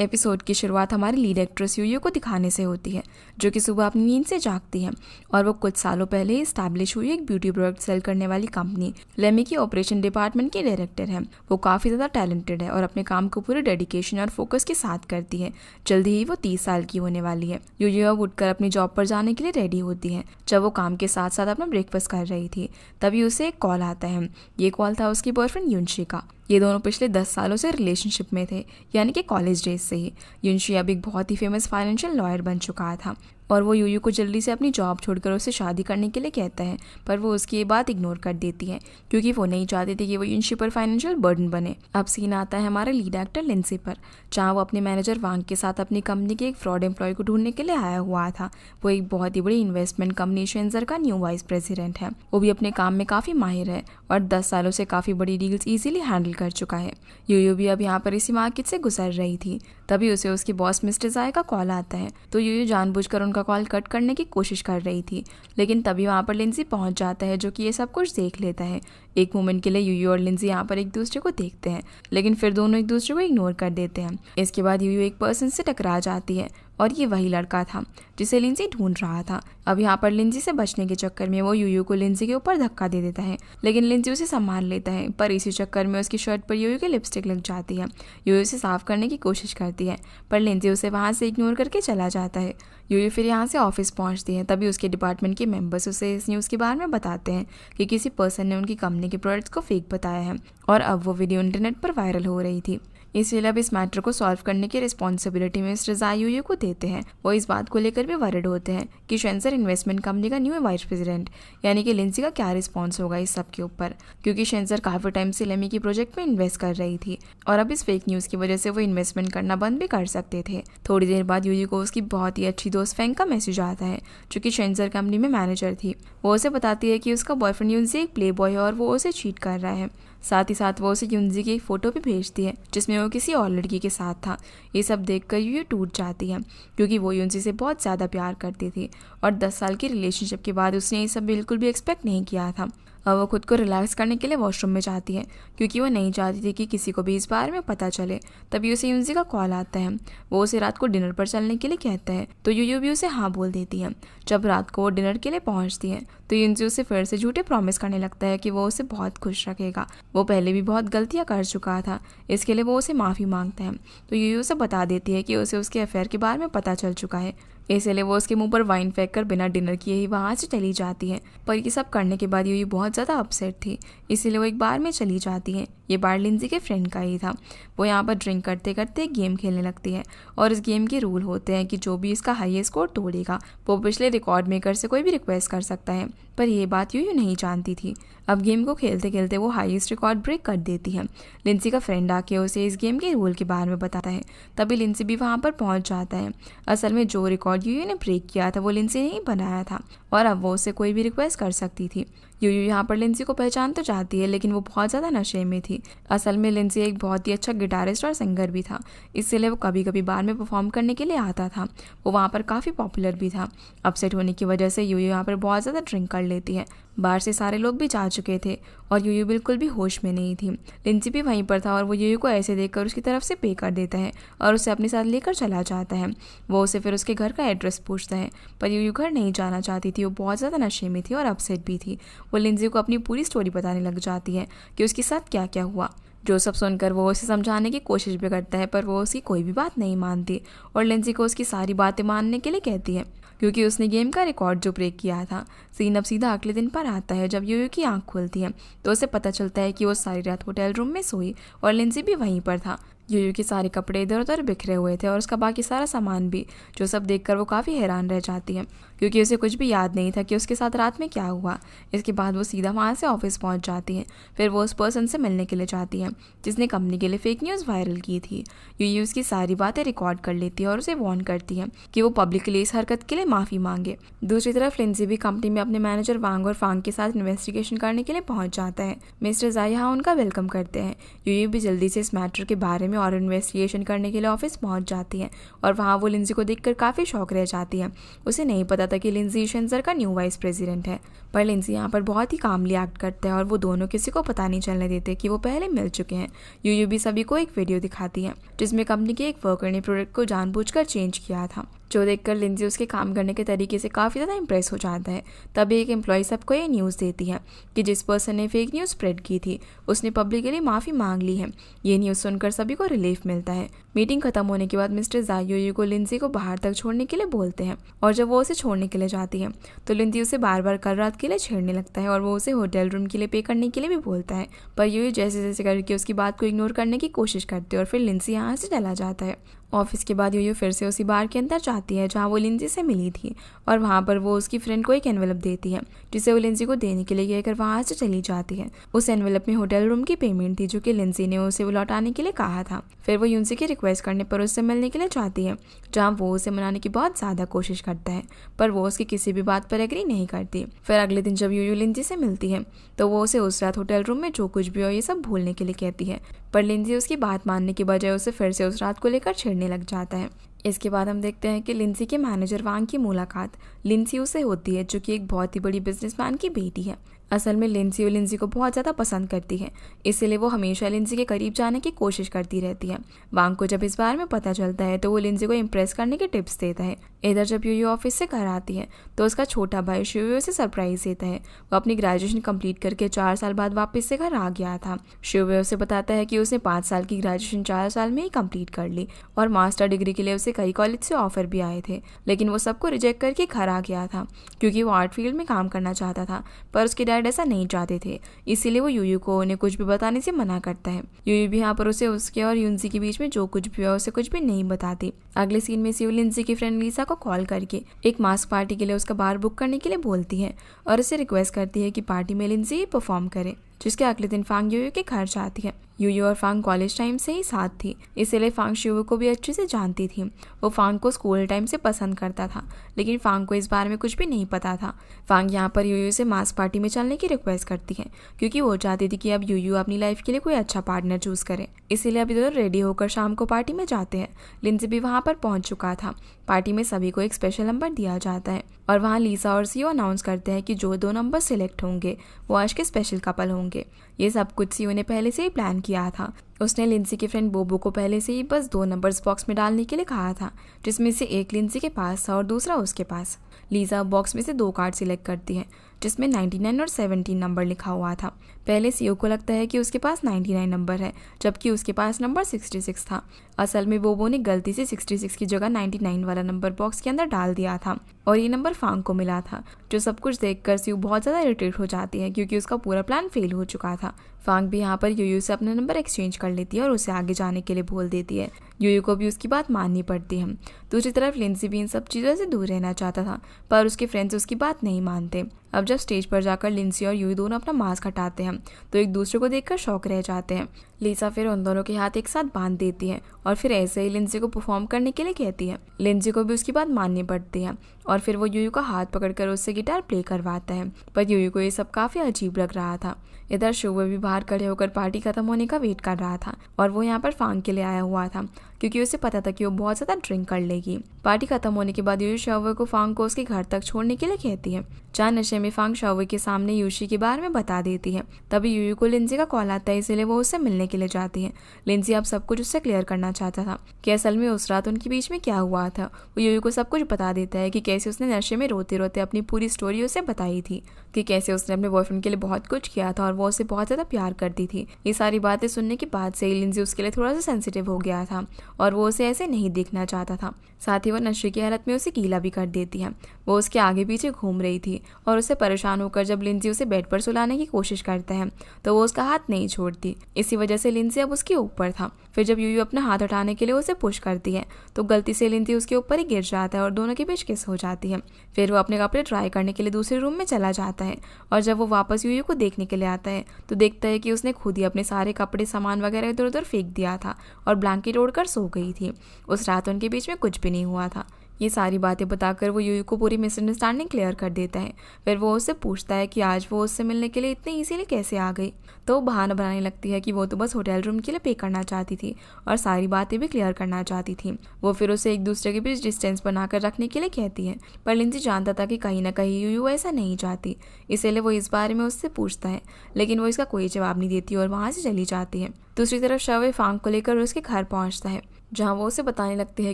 Episode की शुरुआत हमारी लीड एक्ट्रेस यूयू को दिखाने से होती है, जो कि सुबह अपनी नींद से जागती है और वो कुछ सालों पहले ही स्टैब्लिश हुई एक ब्यूटी प्रोडक्ट सेल करने वाली कंपनी लेमी की ऑपरेशन डिपार्टमेंट की डायरेक्टर है। वो काफ़ी ज़्यादा टैलेंटेड है और अपने काम को पूरे डेडिकेशन और फोकस के साथ करती है। जल्दी ही वो 30 साल की होने वाली है। यूयू अब उठकर अपनी जॉब पर जाने के लिए रेडी होती है। जब वो काम के साथ साथ अपना ब्रेकफास्ट कर रही थी, तभी उसे एक कॉल आता है। ये कॉल था उसकी बॉयफ्रेंड युनशी का। ये दोनों पिछले 10 सालों से रिलेशनशिप में थे, यानी कि कॉलेज डेज से ही। युनशी अब एक बहुत ही फेमस फाइनेंशियल लॉयर बन चुका था और वो यूयू को जल्दी से अपनी जॉब छोड़कर उससे शादी करने के लिए कहता है, पर वो उसकी ये बात इग्नोर कर देती है क्योंकि वो नहीं चाहती थी कि वो युनशी पर फाइनेंशियल बर्डन बने। अब सीन आता है हमारे लीड एक्टर लिंसी पर, जहाँ वो अपने मैनेजर वांग के साथ अपनी कंपनी के एक फ्रॉड एम्प्लॉय को ढूंढने के लिए आया हुआ था। वो एक बहुत ही बड़ी इन्वेस्टमेंट कंपनी शेंजर का न्यू वाइस प्रेसिडेंट है। वो भी अपने काम में काफ़ी माहिर है और 10 सालों से काफ़ी बड़ी डील्स इजीली हैंडल कर चुका है। यूयू भी अब यहाँ पर इसी मार्केट से गुजर रही थी, तभी उसे उसकी बॉस मिस्टर जाय का कॉल आता है। तो यूयू जानबूझकर उनका कॉल कट करने की कोशिश कर रही थी, लेकिन तभी वहाँ पर लिंसी पहुँच जाता है, जो कि ये सब कुछ देख लेता है। एक मोमेंट के लिए यूयू और लिंसी यहाँ पर एक दूसरे को देखते हैं, लेकिन फिर दोनों एक दूसरे को इग्नोर कर देते हैं। इसके बाद यूयू एक पर्सन से टकरा जाती है और ये वही लड़का था जिसे लिंसी ढूंढ रहा था। अब यहाँ पर लिंसी से बचने के चक्कर में वो यूयू को लिंसी के ऊपर धक्का दे देता है, लेकिन लिंसी उसे संभाल लेता है। पर इसी चक्कर में उसकी शर्ट पर यूयू की लिपस्टिक लग जाती है। यूयू उसे साफ करने की कोशिश करती है, पर लिंसी उसे वहाँ से इग्नोर करके चला जाता है। यूयू फिर यहाँ से ऑफिस पहुँचती है, तभी उसके डिपार्टमेंट के मेंबर्स उसे इस न्यूज़ के बारे में बताते हैं कि किसी पर्सन ने उनकी कंपनी के प्रोडक्ट्स को फेक बताया है और अब वो वीडियो इंटरनेट पर वायरल हो रही थी। इसलिए अब इस मैटर को सॉल्व करने की रिस्पॉन्सिबिलिटी मिस्टर जाय यूयू को देते हैं। वो इस बात को लेकर भी वरिड होते हैं कि शेंजर इन्वेस्टमेंट कंपनी का न्यू वाइस प्रेसिडेंट यानी कि लिंसी का क्या रिस्पॉन्स होगा इस सब के ऊपर, क्योंकि शेंजर काफ़ी टाइम से लेमी की प्रोजेक्ट में इन्वेस्ट कर रही थी और अब इस फेक न्यूज़ की वजह से वो इन्वेस्टमेंट करना बंद भी कर सकते थे। थोड़ी देर बाद यूयू को उसकी बहुत ही अच्छी दोस्त फेंग का मैसेज आता है, जो कि शेंजर कंपनी में मैनेजर थी। वो उसे बताती है कि उसका बॉयफ्रेंड युनजी एक प्ले बॉय है और वो उसे चीट कर रहा है। साथ ही साथ वो उसे युनजी की एक फ़ोटो भी भेजती है जिसमें वो किसी और लड़की के साथ था। ये सब देखकर यूयू टूट जाती है क्योंकि वो युनजी से बहुत ज़्यादा प्यार करती थी और 10 साल की रिलेशनशिप के बाद उसने ये सब बिल्कुल भी एक्सपेक्ट नहीं किया था। अब वो खुद को रिलैक्स करने के लिए वॉशरूम में जाती है क्योंकि वो नहीं चाहती थी कि किसी को भी इस बारे में पता चले। तभी उसे युनजी का कॉल आता है। वो उसे रात को डिनर पर चलने के लिए कहता है, तो यूयू भी उसे हाँ बोल देती है। जब रात को वो डिनर के लिए पहुंचती है तो युनजी उसे फिर से झूठे प्रॉमिस करने लगता है कि वो उसे बहुत खुश रखेगा। वो पहले भी बहुत गलतियाँ कर चुका था, इसके लिए वो उसे माफ़ी मांगता है। तो यूयू उसे बता देती है कि उसे उसके अफेयर के बारे में पता चल चुका है, इसलिए वो उसके मुंह पर वाइन फेंक कर बिना डिनर किए ही वहाँ से चली जाती है। पर ये सब करने के बाद यूयू बहुत ज़्यादा अपसेट थी, इसीलिए वो एक बार में चली जाती है। ये बार लिंजी के फ्रेंड का ही था। वो यहाँ पर ड्रिंक करते करते एक गेम खेलने लगती है और इस गेम के रूल होते हैं कि जो भी इसका हाईएस्ट स्कोर तोड़ेगा वो पिछले रिकॉर्ड मेकर से कोई भी रिक्वेस्ट कर सकता है। पर ये बात यूयू नहीं जानती थी। अब गेम को खेलते खेलते वो हाईएस्ट रिकॉर्ड ब्रेक कर देती है। लिंसी का फ्रेंड आके उसे इस गेम के रूल के बारे में बताता है, तभी लिंसी भी वहाँ पर पहुँच जाता है। असल में जो रिकॉर्ड यूयू ने ब्रेक किया था वो लिंसी ने ही बनाया था और अब वो उसे कोई भी रिक्वेस्ट कर सकती थी। यूयू यहाँ पर लिंसी को पहचान तो जाती है, लेकिन वो बहुत ज़्यादा नशे में थी। असल में लिंसी एक बहुत ही अच्छा गिटारिस्ट और सिंगर भी था, इसलिए वो कभी कभी बार में परफॉर्म करने के लिए आता था। वो वहाँ पर काफ़ी पॉपुलर भी था। अपसेट होने की वजह से यूयू यहाँ पर बहुत ज़्यादा ड्रिंक कर लेती है। बाहर से सारे लोग भी जा चुके थे और यूयू बिल्कुल भी होश में नहीं थी। लिंसी भी वहीं पर था और वो यूयू को ऐसे देखकर उसकी तरफ से पे कर देता है और उसे अपने साथ लेकर चला जाता है। वो उसे फिर उसके घर का एड्रेस पूछता है, पर यूयू घर नहीं जाना चाहती थी। वो बहुत ज़्यादा नशे में थी और अपसेट भी थी। वो लिंसी को अपनी पूरी स्टोरी बताने लग जाती है कि उसके साथ क्या क्या हुआ। जो सब सुनकर वो उसे समझाने की कोशिश भी करता है, पर वो उसकी कोई भी बात नहीं मानती और लिंसी को उसकी सारी बातें मानने के लिए कहती है क्योंकि उसने गेम का रिकॉर्ड जो ब्रेक किया था। सीन अब सीधा अगले दिन पर आता है जब यूयू की आंख खुलती है तो उसे पता चलता है कि वो सारी रात होटल रूम में सोई और लिंसी भी वहीं पर था। यूयू के सारे कपड़े इधर उधर बिखरे हुए थे और उसका बाकी सारा सामान भी, जो सब देखकर वो काफ़ी हैरान रह जाती है क्योंकि उसे कुछ भी याद नहीं था कि उसके साथ रात में क्या हुआ। इसके बाद वो सीधा वहाँ से ऑफिस पहुँच जाती है। फिर वो उस पर्सन से मिलने के लिए जाती है जिसने कंपनी के लिए फेक न्यूज़ वायरल की थी। यूयू उसकी सारी बातें रिकॉर्ड कर लेती है और उसे वार्न करती है कि वो पब्लिकली इस हरकत के लिए माफ़ी मांगे। दूसरी तरफ लिंसी भी कंपनी में अपने मैनेजर वांग और फांग के साथ इन्वेस्टिगेशन करने के लिए पहुँच जाता है। मिस्टर जाय यहाँ उनका वेलकम करते हैं। यूयू भी जल्दी से इस मैटर के बारे में और इन्वेस्टिगेशन करने के लिए ऑफिस पहुंच जाती है और वहाँ वो लिंजी को देखकर काफ़ी शॉक रह जाती है। उसे नहीं पता था कि लिंजी शेंजर का न्यू वाइस प्रेसिडेंट है, पर लिंजी यहाँ पर बहुत ही कामली एक्ट करता है और वो दोनों किसी को पता नहीं चलने देते कि वो पहले मिल चुके हैं। यूयू भी सभी को एक वीडियो दिखाती है जिसमें कंपनी के एक वर्कर ने प्रोडक्ट को जानबूझकर चेंज किया था, जो देखकर लिंजी उसके काम करने के तरीके से काफ़ी ज़्यादा इंप्रेस हो जाता है। तभी एक एम्प्लॉय सबको ये न्यूज़ देती है कि जिस पर्सन ने फेक न्यूज़ स्प्रेड की थी उसने पब्लिकली माफ़ी मांग ली है। ये न्यूज़ सुनकर सभी को रिलीफ मिलता है। मीटिंग खत्म होने के बाद मिस्टर ज़ाई यूयू को लिंजी को बाहर तक छोड़ने के लिए बोलते हैं और जब वो उसे छोड़ने के लिए जाती है तो लिंजी उसे बार बार कल रात के लिए छेड़ने लगता है और वो उसे होटल रूम के लिए पे करने के लिए भी बोलता है, पर यूयू जैसे जैसे करके उसकी बात को इग्नोर करने की कोशिश करती है और फिर लिंजी यहाँ से चला जाता है। ऑफिस के बाद यूयू फिर से उसी बार के अंदर जाती है जहाँ वो लिंजी से मिली थी और वहाँ पर वो उसकी फ्रेंड को एक एनवेलप देती है जिसे वो लिंजी को देने के लिए कहकर वहाँ से चली जाती है। उस एनवेलप में होटल रूम की पेमेंट थी जो कि लिंजी ने उसे लौटाने के लिए कहा था। फिर वो यूनसी की रिक्वेस्ट करने पर उससे मिलने के लिए जाती है जहाँ वो उसे मनाने की बहुत ज़्यादा कोशिश करता है, पर वो उसकी किसी भी बात पर एग्री नहीं करती। फिर अगले दिन जब यूयू लिंजी से मिलती है तो वो उसे उस रात होटल रूम में जो कुछ भी हो ये सब भूलने के लिए कहती है, पर लिंजी उसकी बात मानने की बजाय उसे फिर से उस रात को लेकर छेड़ने लग जाता है। इसके बाद हम देखते हैं कि लिंजी के मैनेजर वांग की मुलाकात लिंजी से होती है जो कि एक बहुत ही बड़ी बिजनेसमैन की बेटी है। असल में लिंजी को बहुत ज़्यादा पसंद करती है, इसलिए वो हमेशा लिंजी के करीब जाने की कोशिश करती रहती है। वांग को जब इस बारे में पता चलता है तो वो लिंजी को इम्प्रेस करने के टिप्स देता है। इधर जब यूयू ऑफिस से घर आती है तो उसका छोटा भाई शिवयो उसे सरप्राइज देता है। वो अपनी ग्रेजुएशन कंप्लीट करके 4 साल बाद वापस से घर आ गया था। शिवयो उसे बताता है कि उसने 5 साल की ग्रेजुएशन 4 साल में ही कंप्लीट कर ली और मास्टर डिग्री के लिए उसे कई कॉलेज से ऑफर भी आए थे, लेकिन वो सबको रिजेक्ट करके घर आ गया था क्योंकि वो आर्ट फील्ड में काम करना चाहता था, पर उसके डैड ऐसा नहीं चाहते थे, इसीलिए वो यूयू को उन्हें कुछ भी बताने से मना करता है। यूयू भी यहाँ पर उसे उसके और यूनसी के बीच में जो कुछ भी हुआ उसे कुछ भी नहीं बताती। अगले सीन में सियो लिंजी की फ्रेंड लीसा को कॉल करके एक मास्क पार्टी के लिए उसका बार बुक करने के लिए बोलती है और उसे रिक्वेस्ट करती है कि पार्टी में लिंजी परफॉर्म करे, जिसके अगले दिन फांग यूयू के घर जाती है। यूयू और फांग कॉलेज टाइम से ही साथ थी, इसलिए फांग शिवू को भी अच्छे से जानती थी। वो फांग को स्कूल टाइम से पसंद करता था, लेकिन फांग को इस बारे में कुछ भी नहीं पता था। फांग यहाँ पर यूयू से मास्क पार्टी में चलने की रिक्वेस्ट करती है क्योंकि वो चाहती थी कि अब यूयू अपनी लाइफ के लिए कोई अच्छा पार्टनर चूज करे, इसीलिए अभी दोनों रेडी होकर शाम को पार्टी में जाते हैं। लिंजी भी वहाँ पर पहुँच चुका था। पार्टी में सभी को एक स्पेशल नंबर दिया जाता है और वहाँ लीसा और सीओ अनाउंस करते हैं कि जो 2 नंबर सिलेक्ट होंगे वो आज के स्पेशल कपल होंगे। ये सब कुछ सीओ ने पहले से ही प्लान किया था। उसने लिंजी की फ्रेंड बोबो को पहले से ही बस 2 नंबर्स बॉक्स में डालने के लिए कहा था, जिसमें से एक लिंजी के पास था और दूसरा उसके पास। लीसा बॉक्स में से 2 कार्ड सिलेक्ट करती है जिसमें 99 और 17 नंबर लिखा हुआ था। पहले सीओ को लगता है कि उसके पास 99 नंबर है जबकि उसके पास नंबर 66 था। असल में बोबो ने गलती से 66 की जगह 99 वाला नंबर बॉक्स के अंदर डाल दिया था और ये नंबर फांग को मिला था। जो सब कुछ देखकर सीओ बहुत ज़्यादा इरिटेट हो जाती है क्योंकि उसका पूरा प्लान फेल हो चुका था। फांग भी यहाँ पर यूयू से अपना नंबर एक्सचेंज कर लेती है और उसे आगे जाने के लिए बोल देती है। यूयू को भी उसकी बात माननी पड़ती है। दूसरी तरफ लिंजी भी इन सब चीज़ों से दूर रहना चाहता था, पर उसके फ्रेंड्स उसकी बात नहीं मानते। अब जब स्टेज पर जाकर लिंजी और यूयू दोनों अपना मास्क हटाते हैं तो एक दूसरे को देखकर शॉक रह जाते हैं। लीसा फिर उन दोनों के हाथ एक साथ बांध देती है और फिर ऐसे ही लिंजी को परफॉर्म करने के लिए कहती है। लिंजी को भी उसकी बात माननी पड़ती है और फिर वो यूयू का हाथ पकड़कर उससे गिटार प्ले करवाता है, पर यूयू को ये सब काफ़ी अजीब लग रहा था। इधर शिवू भी बाहर खड़े होकर पार्टी खत्म होने का वेट कर रहा था और वो यहाँ पर फांग के लिए आया हुआ था क्योंकि उसे पता था कि वो बहुत ज़्यादा ड्रिंक कर लेगी। पार्टी खत्म होने के बाद यूयू शाओवे को फांग को उसके घर तक छोड़ने के लिए कहती है। जहाँ नशे में फांग शाओवे के सामने यूशी के बारे में बता देती है। तभी यूयू को लिंजी का कॉल आता है, इसलिए वो उससे मिलने के लिए जाती है। लिंजी अब सब कुछ उससे क्लियर करना चाहता था कि असल में उस रात उनके बीच में क्या हुआ था। वो यूयू को सब कुछ बता देता है कि कैसे उसने नशे में रोते रोते अपनी पूरी स्टोरी उसे बताई थी कि कैसे उसने अपने बॉयफ्रेंड के लिए बहुत कुछ किया था और वो उसे बहुत ज़्यादा प्यार करती थी। ये सारी बातें सुनने के बाद से लिंजी उसके लिए थोड़ा सा सेंसिटिव हो गया था और वो उसे ऐसे नहीं देखना चाहता था। साथ ही वो नशे की हालत में उसे गीला भी कर देती है। वो उसके आगे पीछे घूम रही थी और उससे परेशान होकर जब लिंजी उसे बेड पर सुलाने की कोशिश करता है तो वो उसका हाथ नहीं छोड़ती। इसी वजह से लिंजी अब उसके ऊपर था। फिर जब यूयू अपना हाथ हटाने के लिए उसे पुश करती है तो गलती से लिंजी उसके ऊपर ही गिर जाता है और दोनों के बीच किस हो जाती है। फिर वो अपने कपड़े ट्राई करने के लिए दूसरे रूम में चला जाता है और जब वो वापस यूयू को देखने के लिए आता है तो देखता है कि उसने खुद ही अपने सारे कपड़े सामान वगैरह इधर उधर फेंक दिया था और ब्लैंकेट ओढ़कर सो गई थी। उस रात उनके बीच में कुछ भी नहीं हुआ था। ये सारी बातें बताकर वो यूयू को पूरी मिसअंडरस्टैंडिंग क्लियर कर देता है। फिर वो उससे पूछता है कि आज वो उससे मिलने के लिए इतनी इजीली कैसे आ गई। तो वो बहाना बनाने लगती है कि वो तो बस होटल रूम के लिए पे करना चाहती थी और सारी बातें भी क्लियर करना चाहती थी। वो फिर उसे एक दूसरे के बीच डिस्टेंस बनाकर रखने के लिए कहती है, पर लिंजी जानता था कि कहीं ना कहीं यूयू ऐसा नहीं चाहती, इसीलिए वो इस बारे में उससे पूछता है, लेकिन वो इसका कोई जवाब नहीं देती और वहाँ से चली जाती है। दूसरी तरफ शवे फांग को लेकर उसके घर पहुँचता है, जहाँ वो उसे बताने लगती है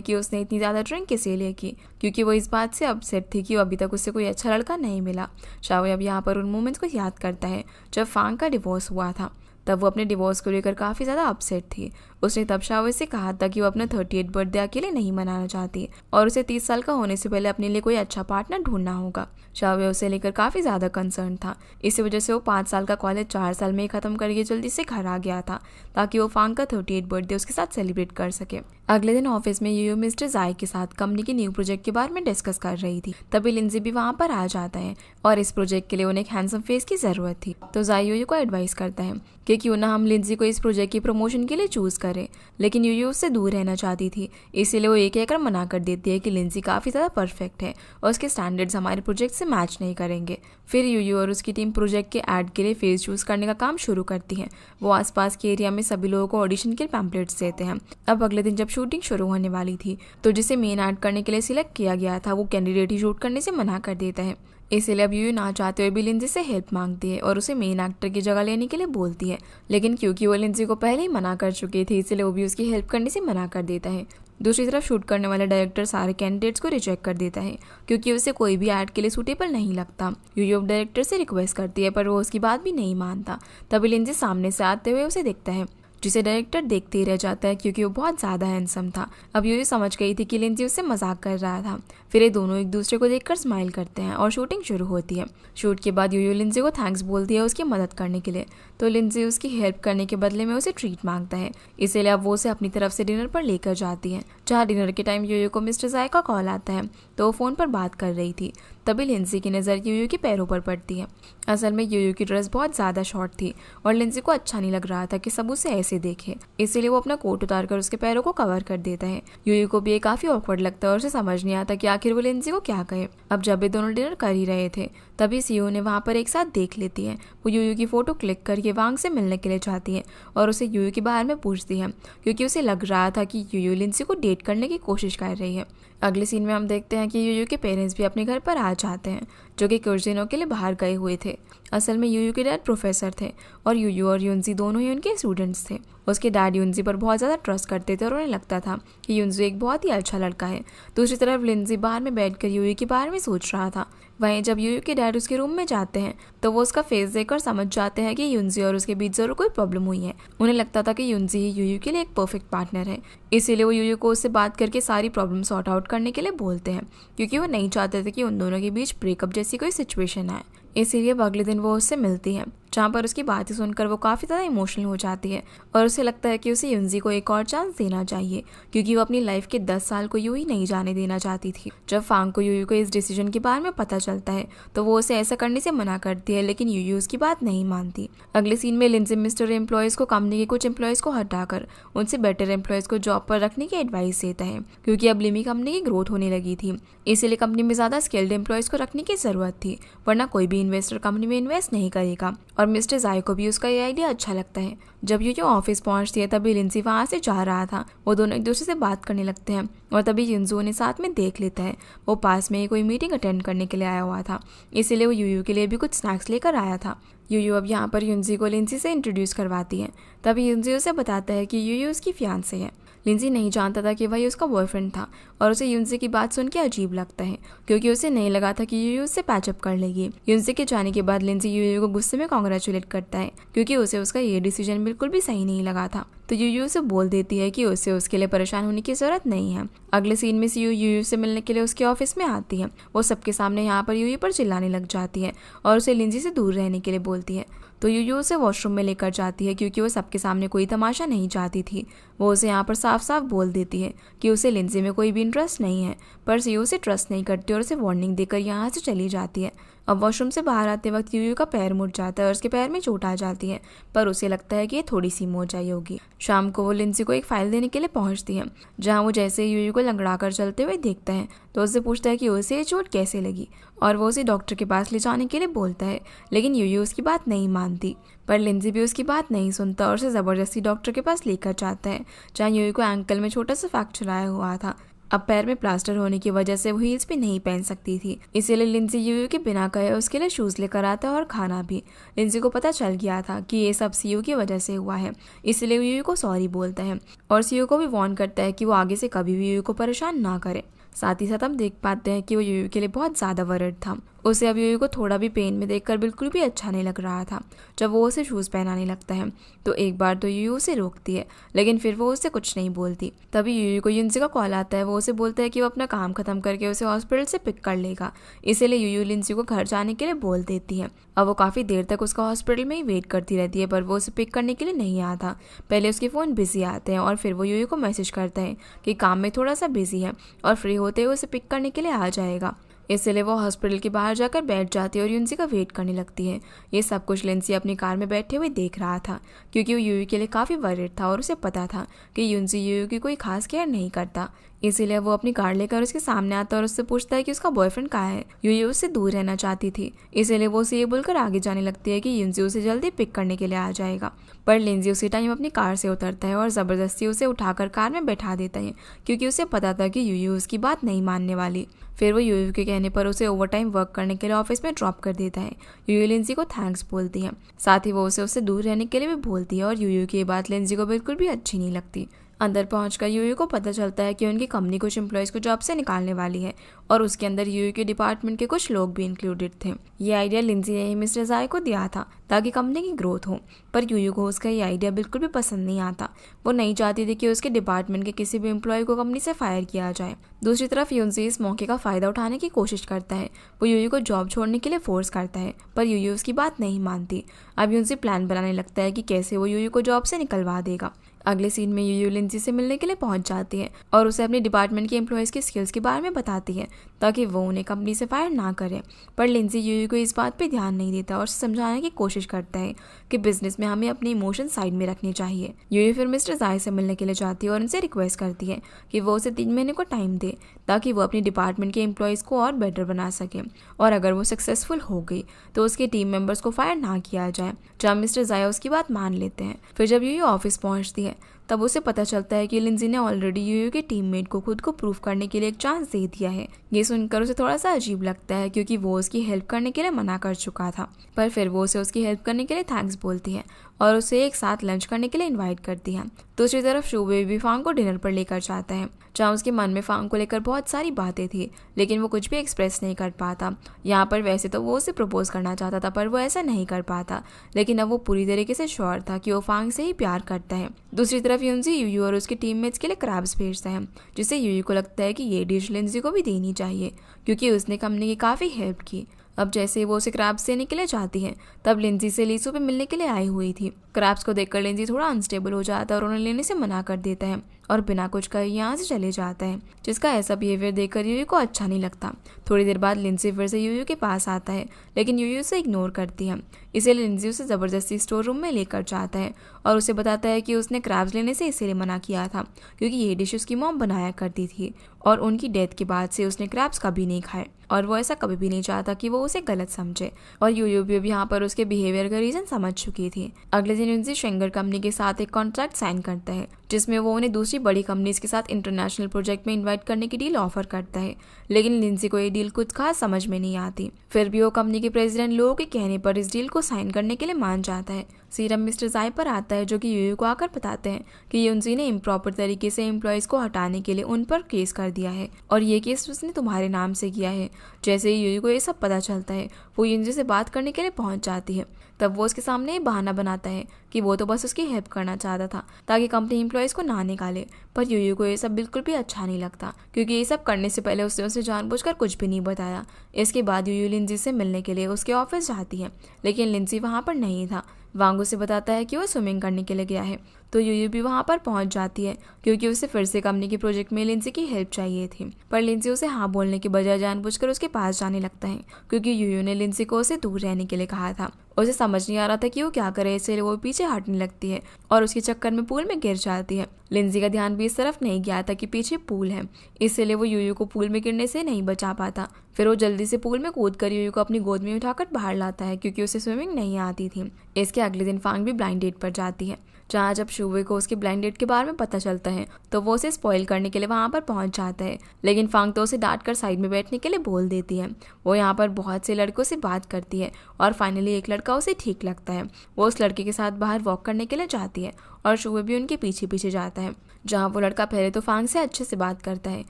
कि उसने इतनी ज़्यादा ड्रिंक किस लिए की, क्योंकि वो इस बात से अपसेट थी कि अभी तक उससे कोई अच्छा लड़का नहीं मिला। शावे अब यहाँ पर उन मोमेंट्स को याद करता है जब फांग का डिवोर्स हुआ था। तब वो अपने डिवोर्स को लेकर काफ़ी ज़्यादा अपसेट थी। उसने तब शावे से कहा था कि वो अपना 38 बर्थडे अकेले नहीं मनाना चाहती और उसे 30 साल का होने से पहले अपने लिए कोई अच्छा पार्टनर ढूंढना होगा। शावे उसे लेकर काफ़ी ज़्यादा कंसर्न था। इसी वजह से वो 5 साल का कॉलेज 4 साल में ही ख़त्म करके जल्दी से घर आ गया था, ताकि वो फांग का 38 बर्थडे उसके साथ सेलिब्रेट कर सके। अगले दिन ऑफिस में यूयू मिस्टर जाई के साथ कंपनी के न्यू प्रोजेक्ट के बारे में डिस्कस कर रही थी। तभी लिंजी भी वहाँ पर आ जाता है और इस प्रोजेक्ट के लिए उन्हें एक हैंडसम फेस की ज़रूरत थी। तो जाई यूयू को एडवाइस करता है कि क्यों ना हम लिंजी को इस प्रोजेक्ट की प्रमोशन के लिए चूज़ करें, लेकिन यूयू उससे दूर रहना चाहती थी। इसीलिए वो ये कहकर मना कर देती है कि लिंजी काफ़ी ज़्यादा परफेक्ट है और उसके स्टैंडर्ड्स हमारे प्रोजेक्ट से मैच नहीं करेंगे। फिर यूयू और उसकी टीम प्रोजेक्ट के ऐड के लिए फेस चूज़ करने का काम शुरू करती है। वो आसपास के एरिया में सभी लोगों को ऑडिशन के पैम्पलेट्स देते हैं। अब अगले दिन जब शूटिंग शुरू होने वाली थी, तो जिसे मेन ऐड करने के लिए सिलेक्ट किया गया था, वो कैंडिडेट ही शूट करने से मना कर देता है। इसलिए अब यूयू ना चाहते हुए भी लिंजी से हेल्प मांगती है और उसे मेन एक्टर की जगह लेने के लिए बोलती है, लेकिन क्योंकि वो लिंजी को पहले ही मना कर चुकी थी, इसलिए वो भी उसकी हेल्प करने से मना कर देता है। दूसरी तरफ शूट करने वाला डायरेक्टर सारे कैंडिडेट्स को रिजेक्ट कर देता है, क्योंकि उसे कोई भी ऐड के लिए सूटेबल नहीं लगता। यूयू डायरेक्टर से रिक्वेस्ट करती है, पर वो उसकी बात भी नहीं मानता। तभी लिंजी सामने से आते हुए उसे देखता है, जिसे डायरेक्टर देखते ही रह जाता है, क्योंकि वो बहुत ज़्यादा हैंडसम था। अब यूयू समझ गई थी कि लिंजी उससे मजाक कर रहा था। फिर ये दोनों एक दूसरे को देखकर स्माइल करते हैं और शूटिंग शुरू होती है। शूट के बाद यूयू लिंजी को थैंक्स बोलती है उसकी मदद करने के लिए, तो लिंजी उसकी हेल्प करने के बदले में उसे ट्रीट मांगता है। इसीलिए अब वो उसे अपनी तरफ से डिनर पर लेकर जाती है, जहाँ डिनर के टाइम यूयू को मिस्टर जाई का कॉल आता है, तो वो फ़ोन पर बात कर रही थी। तभी लिंजी की नज़र यूयू के पैरों पर पड़ती है। असल में यूयू की ड्रेस बहुत ज़्यादा शॉर्ट थी और लिंजी को अच्छा नहीं लग रहा था कि सब उसे ऐसे देखे, इसीलिए वो अपना कोट उतार कर उसके पैरों को कवर कर देता है। यूयू को भी ये काफ़ी ऑकवर्ड लगता है और उसे समझ नहीं आता कि आखिर वो लिंजी को क्या कहे। अब जब ये दोनों डिनर कर ही रहे थे, तभी सीयू ने वहाँ पर एक साथ देख लेती है। वो यूयू की फ़ोटो क्लिक करके वांग से मिलने के लिए चाहती है और उसे यूयू के बारे में पूछती है, क्योंकि उसे लग रहा था कि यूयू लिंजी को डेट करने की कोशिश कर रही है। अगले सीन में हम देखते हैं कि यूयू के पेरेंट्स भी अपने घर पर आ जाते हैं, जो कि कुछ दिनों के लिए बाहर गए हुए थे। असल में यूयू के डैड प्रोफेसर थे और यूयू और युनजी दोनों ही उनके स्टूडेंट्स थे। उसके डैड युनजी पर बहुत ज़्यादा ट्रस्ट करते थे और उन्हें लगता था कि युनजी एक बहुत ही अच्छा लड़का है। दूसरी तरफ लिंजी बाहर में बैठकर यूयू के बारे में सोच रहा था। वहीं जब यूयू के डैड उसके रूम में जाते हैं, तो वो उसका फेस देखकर समझ जाते हैं कि युनजी और उसके बीच जरूर कोई प्रॉब्लम हुई है। उन्हें लगता था कि युनजी ही यूयू के लिए एक परफेक्ट पार्टनर है, इसीलिए वो यूयू को उससे बात करके सारी प्रॉब्लम सॉर्ट आउट करने के लिए बोलते हैं, क्योंकि वो नहीं चाहते थे कि उन दोनों के बीच ब्रेकअप जैसी कोई सिचुएशन आए। इसीलिए अगले दिन वो उससे मिलती है, जहाँ पर उसकी बातें सुनकर वो काफ़ी ज़्यादा इमोशनल हो जाती है और उसे लगता है कि उसे युनजी को एक और चांस देना चाहिए, क्योंकि वो अपनी लाइफ के 10 साल को यूं ही नहीं जाने देना चाहती थी। जब फांग को यूयू को इस डिसीजन के बारे में पता चलता है, तो वो उसे ऐसा करने से मना करती है, लेकिन यूयू उसकी बात नहीं मानती। अगले सीन में लिंजी मिस्टर एम्प्लॉयज़ को कंपनी के कुछ एम्प्लॉयज़ को हटाकर उनसे बेटर एम्प्लॉयज़ को जॉब पर रखने की एडवाइस देता है, क्योंकि अब लिमी कंपनी की ग्रोथ होने लगी थी। इसीलिए कंपनी में ज़्यादा स्किल्ड एम्प्लॉयज़ को रखने की ज़रूरत थी, वरना कोई भी इन्वेस्टर कंपनी में इन्वेस्ट नहीं करेगा। और मिस्टर जाई को भी उसका ये आइडिया अच्छा लगता है। जब यूयू ऑफिस पहुंचती है, तभी लिंजी वहां से जा रहा था। वो दोनों एक दूसरे से बात करने लगते हैं और तभी युनजू उन्हें साथ में देख लेता है। वो पास में ही कोई मीटिंग अटेंड करने के लिए आया हुआ था, इसीलिए वो यूयू के लिए भी कुछ स्नैक्स लेकर आया था। यूयू अब यहाँ पर युनजी को लिंजी से इंट्रोड्यूस करवाती है। तभी युनजी उसे बताता है कि यूयू उसकी फियांसे है। लिंजी नहीं जानता था कि वही उसका बॉयफ्रेंड था और उसे युनजी की बात सुन के अजीब लगता है, क्योंकि उसे नहीं लगा था कि यूयू उससे पैचअप कर लेगी। युनजी के जाने के बाद लिंजी यूयू को गुस्से में कॉन्ग्रेचुलेट करता है, क्योंकि उसे उसका ये डिसीजन बिल्कुल भी सही नहीं लगा था। तो यूयू उसे बोल देती है कि उसे उसके लिए परेशान होने की जरूरत नहीं है। अगले सीन में सीयू यूयू से मिलने के लिए उसके ऑफिस में आती है। वो सबके सामने यहाँ पर यूयू पर चिल्लाने लग जाती है और उसे लिंजी से दूर रहने के लिए बोलती है। तो यूयू उसे वॉशरूम में लेकर जाती है, क्योंकि वो सबके सामने कोई तमाशा नहीं चाहती थी। वो उसे यहाँ पर साफ साफ बोल देती है कि उसे लिंजी में कोई भी इंटरेस्ट नहीं है, पर सीयू उसे ट्रस्ट नहीं करती और उसे वार्निंग देकर यहाँ से चली जाती है। अब वॉशरूम से बाहर आते वक्त यूयू का पैर मुड़ जाता है और उसके पैर में चोट आ जाती है, पर उसे लगता है कि ये थोड़ी सी मोचाई होगी। शाम को वो लिंसी को एक फाइल देने के लिए पहुंचती है, जहां वो जैसे ही यूयू को लंगड़ा कर चलते हुए देखता है तो उससे पूछता है कि उसे ये चोट कैसे लगी, और वो उसे डॉक्टर के पास ले जाने के लिए बोलता है। लेकिन यूयू उसकी बात नहीं मानती, पर लिंसी भी उसकी बात नहीं सुनता और उसे ज़बरदस्ती डॉक्टर के पास लेकर जाता है, जहाँ यूयू को एंकल में छोटा सा फ्रैक्चर आया हुआ था। अब पैर में प्लास्टर होने की वजह से वो हील्स भी नहीं पहन सकती थी, इसीलिए लिंसी यूयू के बिना कहे उसके लिए शूज़ लेकर आता है और खाना भी। लिंसी को पता चल गया था कि ये सब सीयू की वजह से हुआ है, इसलिए यूयू को सॉरी बोलता है और सीयू को भी वार्न करता है कि वो आगे से कभी भी यूयू को परेशान ना करे। साथ ही साथ हम देख पाते हैं कि वो यूयू के लिए बहुत ज़्यादा वरिड था। उसे अब यूयू को थोड़ा भी पेन में देखकर बिल्कुल भी अच्छा नहीं लग रहा था। जब वो उसे शूज़ पहनाने लगता है तो एक बार तो यूयू उसे रोकती है, लेकिन फिर वो उससे कुछ नहीं बोलती। तभी यूयू को लिंसी का कॉल आता है। वो उसे बोलता है कि वो अपना काम खत्म करके उसे हॉस्पिटल से पिक कर लेगा, इसीलिए यूयू लिंसी को घर जाने के लिए बोल देती है। अब वो काफ़ी देर तक उसका हॉस्पिटल में ही वेट करती रहती है, पर वो उसे पिक करने के लिए नहीं आता। पहले उसके फ़ोन बिजी आते हैं और फिर वो यूयू को मैसेज करता है कि काम में थोड़ा सा बिजी है और फ्री होते हुए उसे पिक करने के लिए आ जाएगा। इसलिए वो हॉस्पिटल के बाहर जाकर बैठ जाती है और यूनसी का वेट करने लगती है। ये सब कुछ लिंसी अपनी कार में बैठे हुए देख रहा था, क्योंकि वो यूयू के लिए काफ़ी वरिड था और उसे पता था कि यूनसी यूयू की कोई खास केयर नहीं करता। इसीलिए वो अपनी कार लेकर उसके सामने आता है और उससे पूछता है कि उसका बॉयफ्रेंड कहाँ है। यूयू उससे दूर रहना चाहती थी, इसीलिए वो उसे ये बोलकर आगे जाने लगती है कि यूनसी उसे जल्दी पिक करने के लिए आ जाएगा। पर लिंसी उसी टाइम अपनी कार से उतरता है और ज़बरदस्ती उसे उठाकर कार में बैठा देता है, क्योंकि उसे पता था कि यूयू उसकी बात नहीं मानने वाली। फिर वो यूयू के कहने पर उसे ओवरटाइम वर्क करने के लिए ऑफिस में ड्रॉप कर देता है। यूयू लिंसी को थैंक्स बोलती है, साथ ही वो उसे उससे दूर रहने के लिए भी बोलती है और यूयू की ये बात लिंसी को बिल्कुल भी अच्छी नहीं लगती। अंदर पहुंचकर यूयू को पता चलता है कि उनकी कंपनी कुछ एम्प्लॉयज़ को जॉब से निकालने वाली है और उसके अंदर यूयू के डिपार्टमेंट के कुछ लोग भी इंक्लूडेड थे। ये आइडिया लिंसी ने मिस्टर जाय को दिया था ताकि कंपनी की ग्रोथ हो, पर यूयू को उसका ये आइडिया बिल्कुल भी पसंद नहीं आता। वो नहीं चाहती थी कि उसके डिपार्टमेंट के किसी भी एम्प्लॉय को कंपनी से फायर किया जाए। दूसरी तरफ यूनसी इस मौके का फ़ायदा उठाने की कोशिश करता है। वो यूयू को जॉब छोड़ने के लिए फोर्स करता है, पर यूयू उसकी बात नहीं मानती। अब यूनसी प्लान बनाने लगता है कि कैसे वो यूयू को जॉब से निकलवा देगा। अगले सीन में यूयू लिंसी से मिलने के लिए पहुंच जाती है और उसे अपने डिपार्टमेंट के एम्प्लॉयज़ की स्किल्स के बारे में बताती है ताकि वो उन्हें कंपनी से फायर ना करे। पर लिंसी यूयू को इस बात पे ध्यान नहीं देता और समझाने की कोशिश करता है कि बिजनेस में हमें अपने इमोशन साइड में रखने चाहिए। यूयू फिर मिस्टर जाय से मिलने के लिए जाती है और उनसे रिक्वेस्ट करती है कि वो उसे 3 महीने को टाइम दे ताकि वो अपने डिपार्टमेंट के एम्प्लॉयज़ को और बेटर बना सके, और अगर वो सक्सेसफुल हो गई तो उसके टीम मेंबर्स को फायर ना किया जाए। जब मिस्टर जाय उसकी बात मान लेते हैं। फिर जब यूयू ऑफिस पहुंचती है तब उसे पता चलता है कि लिंसी ने ऑलरेडी यूयू के टीममेट को खुद को प्रूव करने के लिए एक चांस दे दिया है। ये सुनकर उसे थोड़ा सा अजीब लगता है, क्योंकि वो उसकी हेल्प करने के लिए मना कर चुका था। पर फिर वो उसे उसकी हेल्प करने के लिए थैंक्स बोलती है और उसे एक साथ लंच करने के लिए इनवाइट करती है। दूसरी तरफ शूबे भी फांग को डिनर पर लेकर जाता है, जहाँ उसके मन में फांग को लेकर बहुत सारी बातें थी, लेकिन वो कुछ भी एक्सप्रेस नहीं कर पाता। यहाँ पर वैसे तो वो उसे प्रपोज करना चाहता था, पर वो ऐसा नहीं कर पाता, लेकिन अब वो पूरी तरीके से श्योर था कि वो फांग से ही प्यार करता है। दूसरी तरफ यूनसी यूयू और उसके टीममेट्स के लिए क्रैब्स भेजता है, जिससे यूयू को लगता है कि ये डिश लिंसी को भी देनी चाहिए, क्योंकि उसने कंपनी की काफ़ी हेल्प की। अब जैसे वो उसे क्रैब्स देने के लिए जाती है, तब लिंसी से लीसू पे मिलने के लिए आई हुई थी। क्रैब्स को देखकर लिंसी थोड़ा अनस्टेबल हो जाता है और उन्हें लेने से मना कर देता है और बिना कुछ कहे यहाँ से चले जाता है, जिसका ऐसा बिहेवियर देखकर यूयू को अच्छा नहीं लगता। थोड़ी देर बाद लिंसी फिर से यूयू के पास आता है, लेकिन यूयू उसे इग्नोर करती है। इसीलिए लिंसी उसे ज़बरदस्ती स्टोर रूम में लेकर जाता है और उसे बताता है कि उसने क्रैब्स लेने से इसीलिए मना किया था क्योंकि ये डिश उसकी मॉम बनाया करती थी और उनकी डेथ के बाद से उसने क्रैब्स कभी नहीं खाए और वो ऐसा कभी भी नहीं चाहता कि वो उसे गलत समझे। और यूयू भी यहाँ पर उसके बिहेवियर का रीज़न समझ चुकी थी। अगले दिन लिंसी शेंगर कंपनी के साथ एक कॉन्ट्रैक्ट साइन करता है, जिसमें वो उन्हें दूसरी बड़ी कंपनीज के साथ इंटरनेशनल प्रोजेक्ट में इन्वाइट करने की डील ऑफर करता है, लेकिन लिंसी को ये डील कुछ खास समझ में नहीं आती। फिर भी वो कंपनी के प्रेसिडेंट लो के कहने पर इस डील को साइन करने के लिए मान जाता है। सीरम मिस्टर जाय पर आता है, जो कि यूयू को आकर बताते हैं कि यूनसी ने इम्प्रॉपर तरीके से एम्प्लॉयज़ को हटाने के लिए उन पर केस कर दिया है और ये केस उसने तुम्हारे नाम से किया है। जैसे ही यूयू को ये सब पता चलता है, वो यूनसी से बात करने के लिए पहुंच जाती है। तब वो उसके सामने ये बहाना बनाता है कि वो तो बस उसकी हेल्प करना चाहता था ताकि कंपनी एम्प्लॉयज़ को ना निकाले। पर यूयू को ये सब बिल्कुल भी अच्छा नहीं लगता, क्योंकि ये सब करने से पहले उसने उसे जानबूझकर कुछ भी नहीं बताया। इसके बाद यूयू लिंसी से मिलने के लिए उसके ऑफिस जाती है, लेकिन लिंसी वहाँ पर नहीं था। वांग उसे बताता है कि वो स्विमिंग करने के लिए गया है, तो यूयू भी वहाँ पर पहुँच जाती है क्योंकि उसे फिर से कंपनी के प्रोजेक्ट में लिंजी की हेल्प चाहिए थी। पर लिंजी उसे हाँ बोलने के बजाय जानबूझकर उसके पास जाने लगता है क्योंकि यूयू ने लिंजी को उसे दूर रहने के लिए कहा था। उसे समझ नहीं आ रहा था कि वो क्या करे, इसलिए वो पीछे हटने लगती है और उसके चक्कर में पूल में गिर जाती है। लिंजी का ध्यान भी इस तरफ नहीं गया था कि पीछे पूल है, इसलिए वो यूयू को पूल में गिरने से नहीं बचा पाता। फिर वो जल्दी से पूल में कूदकर यूयू को अपनी गोद में उठाकर बाहर लाता है क्योंकि उसे स्विमिंग नहीं आती थी। इसके अगले दिन फांग भी ब्लाइंड डेट पर जाती है, जहाँ जब शुवे को उसके ब्लाइंड डेट के बारे में पता चलता है तो वो उसे स्पॉइल करने के लिए वहाँ पर पहुँच जाता है। लेकिन फांग तो उसे डांट कर साइड में बैठने के लिए बोल देती है। वो यहाँ पर बहुत से लड़कों से बात करती है और फाइनली एक लड़का उसे ठीक लगता है। वो उस लड़के के साथ बाहर वॉक करने के लिए जाती है और शुवे भी उनके पीछे पीछे जाता है, जहाँ वो लड़का पहले तो फांग से अच्छे से बात करता है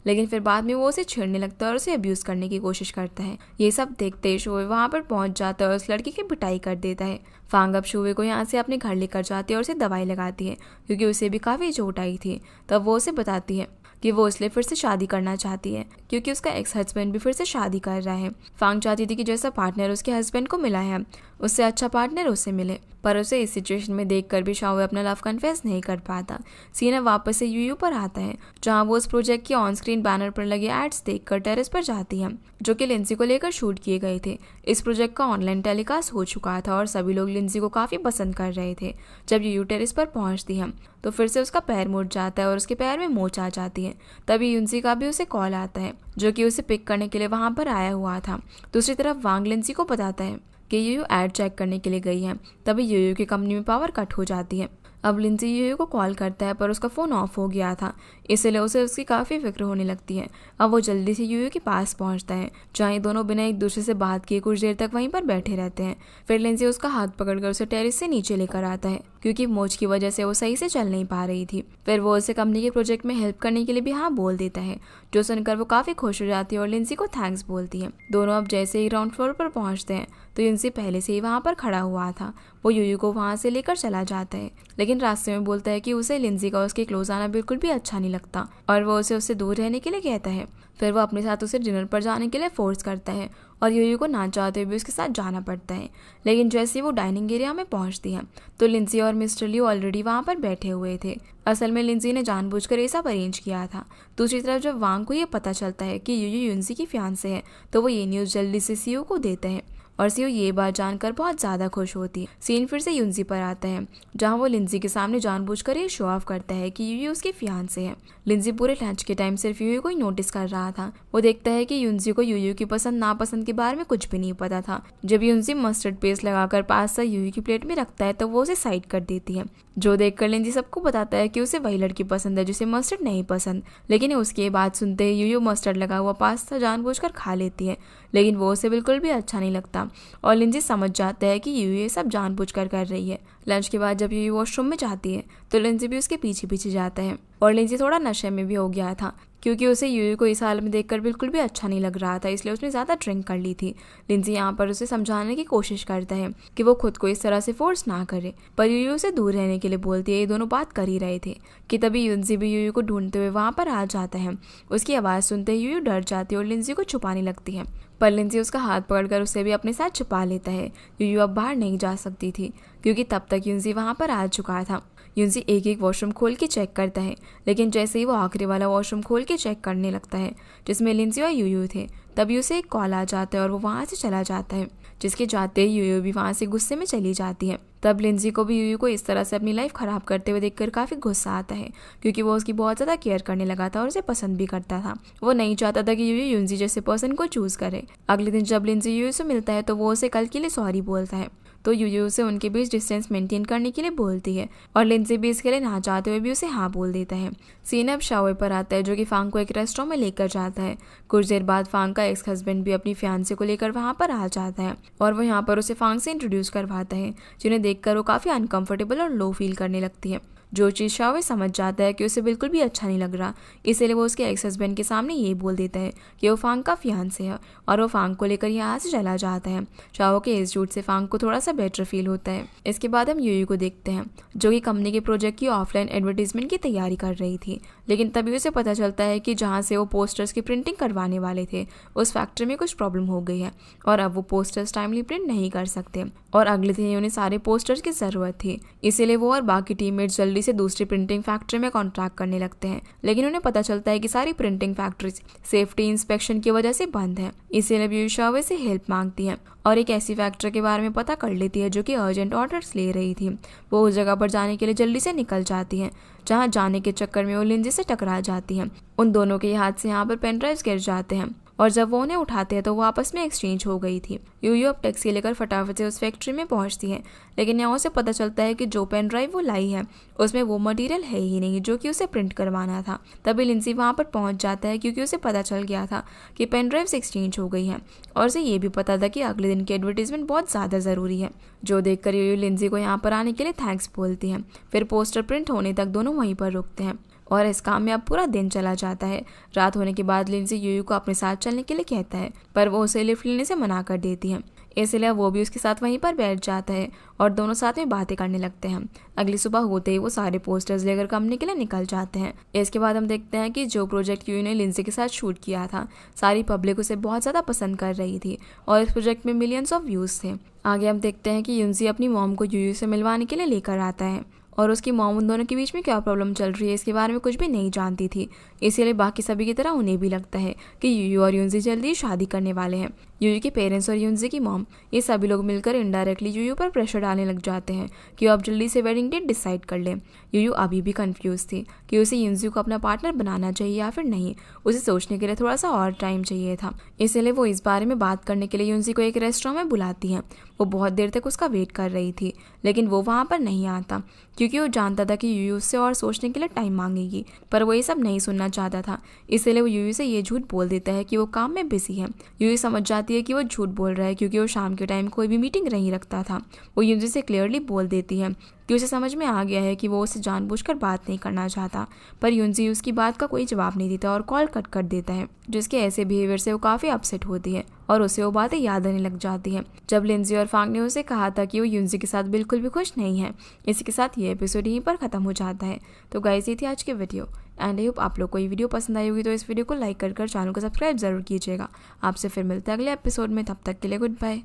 लेकिन फिर बाद में वो उसे छेड़ने लगता है और उसे अब्यूज़ करने की कोशिश करता है। ये सब देखते ही शुवे वहाँ पर पहुँच जाता है और उस लड़के की पिटाई कर देता है। फांग अब शुवे को यहाँ से अपने घर लेकर जाती है और उसे दवाई लगाती है क्योंकि उसे भी काफ़ी चोट आई थी। तब वो उसे बताती है कि वो इसलिए फिर से शादी करना चाहती है क्योंकि उसका एक्स हस्बैंड भी फिर से शादी कर रहा है। फांग चाहती थी कि जैसा पार्टनर उसके हस्बैंड को मिला है उससे अच्छा पार्टनर उसे मिले, पर उसे इस सिचुएशन में देखकर भी शाओ अपना लव कन्फेस नहीं कर पाता। सीना वापस से यूयू पर आता है, जहां वो उस प्रोजेक्ट के ऑन स्क्रीन बैनर पर लगे एड्स देखकर टेरेस पर जाती है जो कि लिंजी को लेकर शूट किए गए थे। इस प्रोजेक्ट का ऑनलाइन टेलीकास्ट हो चुका था और सभी लोग लिंजी को काफ़ी पसंद कर रहे थे। जब यूयू टेरेस पर पहुंचती है तो फिर से उसका पैर मुड़ जाता है और उसके पैर में मोच आ जाती है। तभी यूनसी का भी उसे कॉल आता है जो कि उसे पिक करने के लिए वहां पर आया हुआ था। दूसरी तरफ वांग लिंजी को बताता है कि यूयू एड चेक करने के लिए गई है। तभी यूयू की कंपनी में पावर कट हो जाती है। अब लिंजी यूयू को कॉल करता है पर उसका फ़ोन ऑफ हो गया था, इसलिए उसे उसकी काफ़ी फिक्र होने लगती है। अब वो जल्दी से यूयू के पास पहुंचता है, जहाँ ये दोनों बिना एक दूसरे से बात किए कुछ देर तक वहीं पर बैठे रहते हैं। फिर लिंजी उसका हाथ पकड़कर उसे टेरेस से नीचे लेकर आता है क्योंकि मोच की वजह से वो सही से चल नहीं पा रही थी। फिर वो उसे कंपनी के प्रोजेक्ट में हेल्प करने के लिए भी हाँ बोल देता है, जो सुनकर वो काफ़ी खुश हो जाती है और लिंजी को थैंक्स बोलती है। दोनों अब जैसे ही ग्राउंड फ्लोर पर पहुंचते हैं तो लिंजी पहले से ही वहाँ पर खड़ा हुआ था। वो यूयू को वहाँ से लेकर चला जाता है लेकिन रास्ते में बोलता है कि उसे लिंजी का उसके क्लोज आना बिल्कुल भी अच्छा नहीं लगता और वो उसे उससे दूर रहने के लिए कहता है। फिर वो अपने साथ उसे डिनर पर जाने के लिए फोर्स करता है और यूयू को ना चाहते हुए उसके साथ जाना पड़ता है। लेकिन जैसे ही वो डाइनिंग एरिया में पहुंचती है तो लिंजी और मिस्टर लियो ऑलरेडी वहाँ पर बैठे हुए थे। असल में लिंजी ने जानबूझकर ये सब अरेंज किया था। दूसरी तरफ जब वांग को ये पता चलता है कि यूयू यूनसी की फियांसे है तो वो ये न्यूज़ जल्दी से सीओ को देता है और सीओ ये बात जानकर बहुत ज़्यादा खुश होती है। सीन फिर से यूनसी पर आता है, जहाँ वो लिंजी के सामने जानबूझकर ये शो ऑफ करता है कि यूयू उसके फियांसे है। लिंजी पूरे लंच के टाइम सिर्फ यूयू को ही नोटिस कर रहा था। वो देखता है कि यूनसी को यूयू की पसंद नापसंद के बारे में कुछ भी नहीं पता था। जब यूनसी मस्टर्ड पेस्ट लगाकर पास्ता यूयू की प्लेट में रखता है तो वो उसे साइड कर देती है, जो देखकर लिंजी सबको बताता है कि उसे वही लड़की पसंद है जिसे मस्टर्ड नहीं पसंद। लेकिन उसकी बात सुनते ही यूयू मस्टर्ड लगा हुआ पास्ता जानबूझकर खा लेती है, लेकिन वो उसे बिल्कुल भी अच्छा नहीं लगता और लिंजी समझ जाता है कि यूयू ये सब जानबूझकर कर रही है। लंच के बाद जब यूयू वॉशरूम में जाती है तो लिंजी भी उसके पीछे पीछे जाता है और लिंजी थोड़ा नशे में भी हो गया था क्योंकि उसे यूयू को इस हाल में देखकर बिल्कुल भी अच्छा नहीं लग रहा था, इसलिए उसने ज़्यादा ड्रिंक कर ली थी। लिंजी यहाँ पर उसे समझाने की कोशिश करता है कि वो खुद को इस तरह से फोर्स ना करे, पर यूयू से दूर रहने के लिए बोलती है। ये दोनों बात कर ही रहे थे कि तभी लिंजी भी यूयू को ढूंढते हुए वहाँ पर आ जाता है। उसकी आवाज़ सुनते ही यूयू डर जाती है और लिंजी को छुपाने लगती है, पर लिंजी उसका हाथ पकड़कर उसे भी अपने साथ छुपा लेता है। यूयू अब बाहर नहीं जा सकती थी क्योंकि तब तक यूनसी वहाँ पर आ चुका था। यूनसी एक एक वॉशरूम खोल के चेक करता है, लेकिन जैसे ही वो आखिरी वाला वॉशरूम खोल के चेक करने लगता है जिसमें लिंजी और यूयू थे, तभी उसे एक कॉल आ जाता है और वो वहाँ से चला जाता है, जिसके जाते ही यूयू भी वहाँ से गुस्से में चली जाती है। तब लिंजी को भी यूयू को इस तरह से अपनी लाइफ खराब करते हुए देखकर काफ़ी गुस्सा आता है क्योंकि वो उसकी बहुत ज़्यादा केयर करने लगा था और उसे पसंद भी करता था। वो नहीं चाहता था कि यूयू यूनसी जैसे पर्सन को चूज़ करे। अगले दिन जब लिंजी यूयू से मिलता है तो वो उसे कल के लिए सॉरी बोलता है, तो यूयू उसे उनके बीच डिस्टेंस मेंटेन करने के लिए बोलती है और लिंजी भी इसके लिए ना चाहते हुए भी उसे हाँ बोल देता है। सीन अब शाओ पर आता है जो कि फांग को एक रेस्टोरेंट में लेकर जाता है। कुछ देर बाद फांग का एक्स हस्बैंड भी अपनी फियांसे को लेकर वहाँ पर आ जाता है और वो यहाँ पर उसे फांग से इंट्रोड्यूस करवाता है, जिन्हें देखकर वो काफ़ी अनकंफर्टेबल और लो फील करने लगती है। जो चीज़ शाओ समझ जाता है कि उसे बिल्कुल भी अच्छा नहीं लग रहा, इसीलिए वो उसके एक्स हस्बैंड के सामने ये बोल देता है कि वो फांग का फियांसे है और वो फांग को लेकर यहाँ से चला जाता है। शाओ के इस झूठ से फांग को थोड़ा सा बेटर फील होता है। इसके बाद हम यूयू को देखते हैं जो कि कंपनी के प्रोजेक्ट की ऑफलाइन एडवर्टीजमेंट की तैयारी कर रही थी, लेकिन तभी उसे पता चलता है कि जहाँ से वो पोस्टर्स की प्रिंटिंग करवाने वाले थे उस फैक्ट्री में कुछ प्रॉब्लम हो गई है और अब वो पोस्टर्स टाइमली प्रिंट नहीं कर सकते और अगले दिन उन्हें सारे पोस्टर्स की ज़रूरत थी। इसीलिए वो और बाकी टीममेट्स जल्दी जल्दी से दूसरी प्रिंटिंग फैक्ट्री में कॉन्ट्रैक्ट करने लगते हैं, लेकिन उन्हें पता चलता है कि सारी प्रिंटिंग फैक्ट्रीज सेफ्टी इंस्पेक्शन की वजह से बंद है। इसीलिए पीयूष शावे से हेल्प मांगती है और एक ऐसी फैक्ट्री के बारे में पता कर लेती है जो कि अर्जेंट ऑर्डर्स ले रही थी। वो उस जगह पर जाने के लिए जल्दी से निकल जाती है, जहाँ जाने के चक्कर में वो लिंजी से टकरा जाती है। उन दोनों के हाथ से यहाँ पर पेन ड्राइव्स गिर जाते हैं और जब वो उन्हें उठाते हैं तो वो आपस में एक्सचेंज हो गई थी। यूयू अब टैक्सी लेकर फटाफट से उस फैक्ट्री में पहुंचती है, लेकिन यहाँ उसे पता चलता है कि जो पेन ड्राइव वो लाई है उसमें वो मटेरियल है ही नहीं जो कि उसे प्रिंट करवाना था। तभी लिंसी वहाँ पर पहुँच जाता है क्योंकि उसे पता चल गया था कि पेन ड्राइव्स एक्सचेंज हो गई हैं और उसे ये भी पता था कि अगले दिन की एडवर्टीजमेंट बहुत ज़्यादा ज़रूरी है। जो देखकर यूयू लिंसी को यहाँ पर आने के लिए थैंक्स बोलती है। फिर पोस्टर प्रिंट होने तक दोनों वहीं पर रुकते हैं और इस काम में अब पूरा दिन चला जाता है। रात होने के बाद लिंसी यूयू को अपने साथ चलने के लिए कहता है, पर वो उसे लिफ्ट लेने से मना कर देती है। इसलिए वो भी उसके साथ वहीं पर बैठ जाता है और दोनों साथ में बातें करने लगते हैं। अगली सुबह होते ही वो सारे पोस्टर्स लेकर कंपनी के लिए निकल जाते हैं। इसके बाद हम देखते हैं कि जो प्रोजेक्ट यूयू ने लिंसी के साथ शूट किया था, सारी पब्लिक उसे बहुत ज़्यादा पसंद कर रही थी और इस प्रोजेक्ट में मिलियंस ऑफ व्यूज़ थे। आगे हम देखते हैं कि यूनसी अपनी मॉम को यूयू से मिलवाने के लिए लेकर आता है और उसकी मॉम उन दोनों के बीच में क्या प्रॉब्लम चल रही है इसके बारे में कुछ भी नहीं जानती थी। इसीलिए बाकी सभी की तरह उन्हें भी लगता है कि यूयू और यूनसी जल्दी शादी करने वाले हैं। यूयू के पेरेंट्स और यूनसी की मॉम ये सभी लोग मिलकर इनडायरेक्टली यूयू पर प्रेशर डालने लग जाते हैं कि वो अब जल्दी से वेडिंग डेट डिसाइड कर ले। यूयू अभी भी कंफ्यूज थी कि उसे यूनसी को अपना पार्टनर बनाना चाहिए या फिर नहीं। उसे सोचने के लिए थोड़ा सा और टाइम चाहिए था, इसलिए वो इस बारे में बात करने के लिए यूनसी को एक रेस्टोरेंट में बुलाती है। वो बहुत देर तक उसका वेट कर रही थी, लेकिन वो वहाँ पर नहीं आता क्योंकि वो जानता था कि यूयू उससे और सोचने के लिए टाइम मांगेगी, पर वो ये सब नहीं सुनना चाहता था। इसलिए वो यूयू से ये झूठ बोल देता है कि वो काम में बिजी है। यूयू समझ जाती है कि वो झूठ बोल रहा है क्योंकि वो शाम के टाइम कोई भी मीटिंग नहीं रखता था। वो यूनसी से क्लियरली बोल देती है कि उसे समझ में आ गया है कि वो उसे जानबूझकर बात नहीं करना चाहता, पर यूनसी उसकी बात का कोई जवाब नहीं देता और कॉल कट कर देता है, जिसके ऐसे बिहेवियर से वो काफ़ी अपसेट होती है और उसे वो बातें याद आने लग जाती हैं जब लिंजी और फांग ने उसे कहा था कि वो यूनसी के साथ बिल्कुल भी खुश नहीं है। इसी के साथ ये एपिसोड यहीं पर ख़त्म हो जाता है। तो गाइस, ये थी आज की वीडियो एंड आई होप आप लोग को ये वीडियो पसंद आई होगी, तो इस वीडियो को लाइक कर चैनल को सब्सक्राइब जरूर कीजिएगा। आपसे फिर मिलते हैं अगले एपिसोड में, तब तक के लिए गुड बाय।